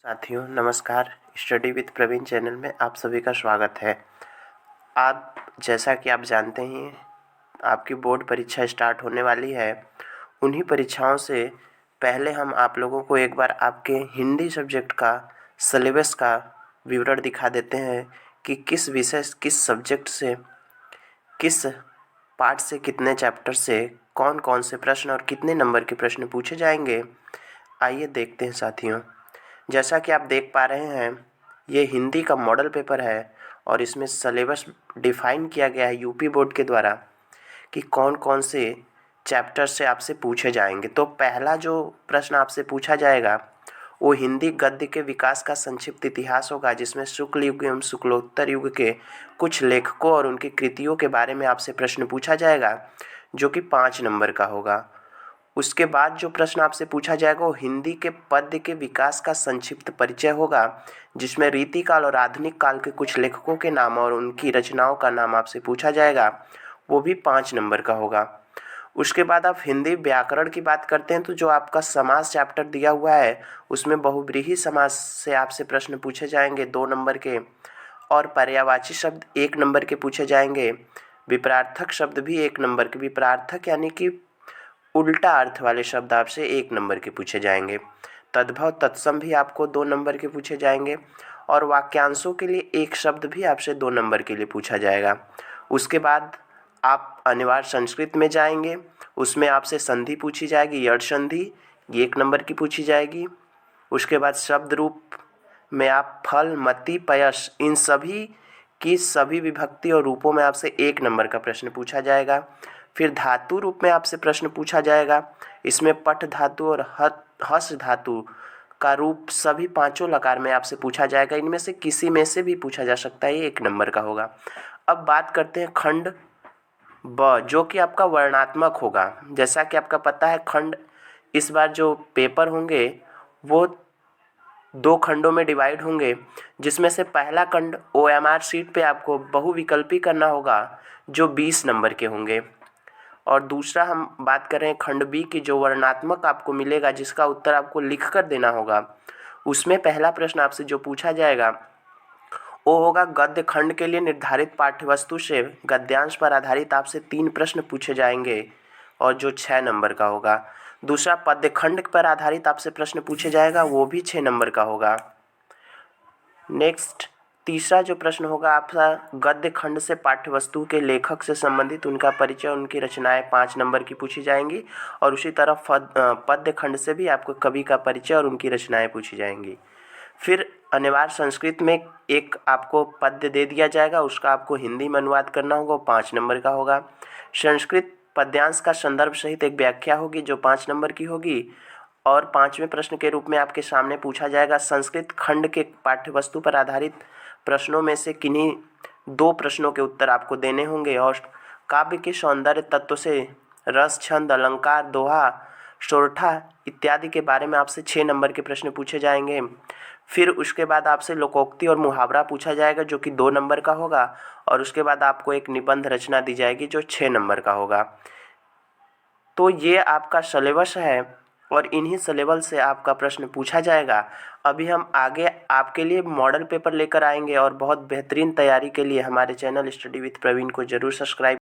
साथियों नमस्कार। Study with Praveen channel में आप सभी का स्वागत है। आप जैसा कि आप जानते हैं आपकी बोर्ड परीक्षा स्टार्ट होने वाली है। उन्हीं परीक्षाओं से पहले हम आप लोगों को एक बार आपके हिंदी सब्जेक्ट का सिलेबस का विवरण दिखा देते हैं कि किस विषय किस सब्जेक्ट से किस पार्ट से कितने चैप्टर से कौन कौन से प्रश्न और कितने नंबर के प्रश्न पूछे जाएंगे। आइए देखते हैं साथियों। जैसा कि आप देख पा रहे हैं ये हिंदी का मॉडल पेपर है और इसमें सिलेबस डिफाइन किया गया है यूपी बोर्ड के द्वारा कि कौन कौन से चैप्टर से आपसे पूछे जाएंगे। तो पहला जो प्रश्न आपसे पूछा जाएगा वो हिंदी गद्य के विकास का संक्षिप्त इतिहास होगा, जिसमें शुक्ल युग एवं शुक्लोत्तर युग के कुछ लेखकों और उनकी कृतियों के बारे में आपसे प्रश्न पूछा जाएगा, जो कि 5 नंबर का होगा। उसके बाद जो प्रश्न आपसे पूछा जाएगा वो हिंदी के पद्य के विकास का संक्षिप्त परिचय होगा, जिसमें रीतिकाल और आधुनिक काल के कुछ लेखकों के नाम और उनकी रचनाओं का नाम आपसे पूछा जाएगा, वो भी 5 नंबर का होगा। उसके बाद आप हिंदी व्याकरण की बात करते हैं तो जो आपका समास चैप्टर दिया हुआ है उसमें बहुव्रीहि समास से आपसे प्रश्न पूछे जाएंगे 2 नंबर के, और पर्यायवाची शब्द 1 नंबर के पूछे जाएंगे। विपरार्थक शब्द भी 1 नंबर के, विपरार्थक यानी कि उल्टा अर्थ वाले शब्द आपसे 1 नंबर के पूछे जाएंगे। तद्भव तत्सम भी आपको 2 नंबर के पूछे जाएंगे और वाक्यांशों के लिए एक शब्द भी आपसे 2 नंबर के लिए पूछा जाएगा। उसके बाद आप अनिवार्य संस्कृत में जाएंगे, उसमें आपसे संधि पूछी जाएगी, यड़ संधि, ये 1 नंबर की पूछी जाएगी। उसके बाद शब्द रूप में आप फल, मति, पयस, इन सभी की सभी विभक्ति और रूपों में आपसे 1 नंबर का प्रश्न पूछा जाएगा। फिर धातु रूप में आपसे प्रश्न पूछा जाएगा, इसमें पठ धातु और हस धातु का रूप सभी 5 लकार में आपसे पूछा जाएगा। इनमें से किसी में से भी पूछा जा सकता है, ये 1 नंबर का होगा। अब बात करते हैं खंड ब, जो कि आपका वर्णात्मक होगा। जैसा कि आपका पता है खंड इस बार जो पेपर होंगे वो 2 खंडों में डिवाइड होंगे, जिसमें से पहला खंड OMR शीट पे आपको बहुविकल्पी करना होगा जो 20 नंबर के होंगे, और दूसरा हम बात करें खंड बी की जो वर्णात्मक आपको मिलेगा जिसका उत्तर आपको लिख कर देना होगा। उसमें पहला प्रश्न आपसे जो पूछा जाएगा वो होगा गद्य खंड के लिए निर्धारित पाठ्यवस्तु से गद्यांश पर आधारित आपसे 3 प्रश्न पूछे जाएंगे और जो 6 नंबर का होगा। दूसरा पद्य खंड पर आधारित आपसे प्रश्न पूछे जाएगा, वो भी 6 नंबर का होगा। नेक्स्ट तीसरा जो प्रश्न होगा आपका गद्य खंड से पाठ्यवस्तु के लेखक से संबंधित उनका परिचय, उनकी रचनाएं 5 नंबर की पूछी जाएंगी, और उसी तरह पद्य खंड से भी आपको कवि का परिचय और उनकी रचनाएं पूछी जाएंगी। फिर अनिवार्य संस्कृत में एक आपको पद्य दे दिया जाएगा, उसका आपको हिंदी में अनुवाद करना होगा, 5 नंबर का होगा। संस्कृत पद्यांश का संदर्भ सहित एक व्याख्या होगी जो 5 नंबर की होगी, और 5वें प्रश्न के रूप में आपके सामने पूछा जाएगा संस्कृत खंड के पाठ्यवस्तु पर आधारित प्रश्नों में से किन्हीं 2 प्रश्नों के उत्तर आपको देने होंगे, और काव्य के सौंदर्य तत्व से रस, छंद, अलंकार, दोहा, सोरठा इत्यादि के बारे में आपसे 6 नंबर के प्रश्न पूछे जाएंगे। फिर उसके बाद आपसे लोकोक्ति और मुहावरा पूछा जाएगा जो कि 2 नंबर का होगा, और उसके बाद आपको एक निबंध रचना दी जाएगी जो 6 नंबर का होगा। तो ये आपका सिलेबस है और इन्हीं सिलेबस से आपका प्रश्न पूछा जाएगा। अभी हम आगे आपके लिए मॉडल पेपर लेकर आएंगे, और बहुत बेहतरीन तैयारी के लिए हमारे चैनल स्टडी विद प्रवीण को जरूर सब्सक्राइब